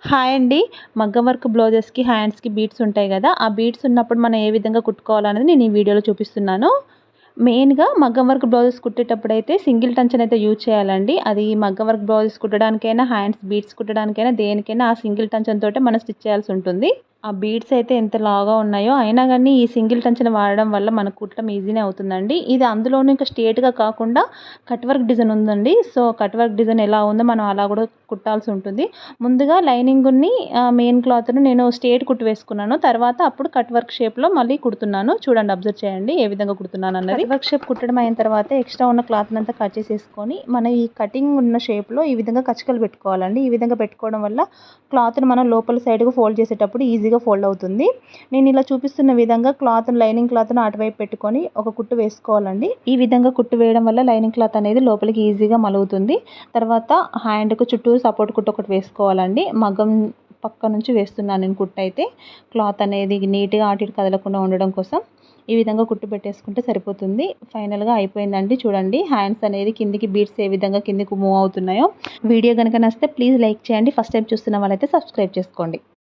Hi అండి. మగ్గం work బ్లౌజెస్‌కి హ్యాండ్స్‌కి బీడ్స్ ఉంటాయి గదా! ఆ బీడ్స్ ఉన్నప్పుడు మనం ఏ విధంగా కుట్టుకోవాలనేది నేను ఈ వీడియోలో చూపిస్తున్నాను. మెయిన్‌గా మగ్గం వర్క్ బ్లౌజెస్ కుట్టేటప్పుడైతే సింగిల్ టంచనయితే యూజ్ చేయాలండి. అది మగ్గం వర్క్ బ్లౌజెస్ కుట్టడానికైనా, హ్యాండ్స్ బీడ్స్ కుట్టడానికైనా, దేనికైనా ఆ సింగిల్ టంచన్‌తోటే మనం స్టిచ్ చేయాల్సుంటుంది. ఆ బీడ్స్ అయితే ఎంత లావుగా ఉన్నాయో, అయినా గానీ ఈ సింగిల్ టంచన్ వాడడం వల్ల మనకు కుట్టడం ఈజీనే అవుతుందండి. ఇది అందులోనూ ఇంకా స్ట్రెయిట్‌గా కాకుండా కట్ వర్క్ డిజైన్ ఉందండి. సో, కట్ వర్క్ డిజైన్ ఎలా ఉందో మనం అలా గూడా కుట్టాల్సి ఉంటుంది. ముందుగా లైనింగుని మెయిన్ క్లాత్‌ని నేను స్ట్రెయిట్ కుట్టు వేసుకున్నాను. తర్వాత అప్పుడు కట్ వర్క్ షేప్‌లో మళ్ళీ కుడుతున్నాను. చూడండి, అబ్జర్వ్ చేయండి ఏ విధంగా కుడుతున్నానన్నది. కట్ వర్క్ షేప్ కుట్టడం అయిన తర్వాత ఎక్స్ట్రా ఉన్న క్లాత్‌నంతా కట్ చేసేసుకొని, మన ఈ కటింగ్ ఉన్న షేప్‌లో ఈ విధంగా కచ్చికలు పెట్టుకోవాలండి. ఈ విధంగా పెట్టుకోవడం వల్ల క్లాత్‌ని మనం లోపల సైడ్‌గా ఫోల్డ్ చేసేటప్పుడు ఈజీగా ఫోల్డ్ అవుతుంది. నేను ఇలా చూపిస్తున్న విధంగా లైనింగ్ క్లాత్‌ని అటువైపు పెట్టుకొని ఒక కుట్టు వేసుకోవాలండి. ఈ విధంగా కుట్టు వేయడం వల్ల లైనింగ్ క్లాత్ అనేది లోపలికి ఈజీగా మలుగుతుంది. తర్వాత హ్యాండ్‌కు చుట్టూ సపోర్ట్ కుట్టు ఒకటి వేసుకోవాలండి. మగ్గం పక్క నుంచి వేస్తున్నాను నేను కుట్టయితే. క్లాత్ అనేది నీట్‌గా అటు ఇటు కదలకుండా ఉండడం కోసం ఈ విధంగా కుట్టు పెట్టేసుకుంటే సరిపోతుంది. ఫైనల్‌గా అయిపోయిందండి. చూడండి, హ్యాండ్స్ అనేది కిందికి బీడ్స్ ఏ విధంగా కిందకి మూవ్ అవుతున్నాయో. వీడియో గనుక నచ్చితే ప్లీజ్ లైక్ చేయండి. ఫస్ట్ టైం చూస్తున్న వాళ్ళైతే సబ్స్క్రైబ్ చేసుకోండి.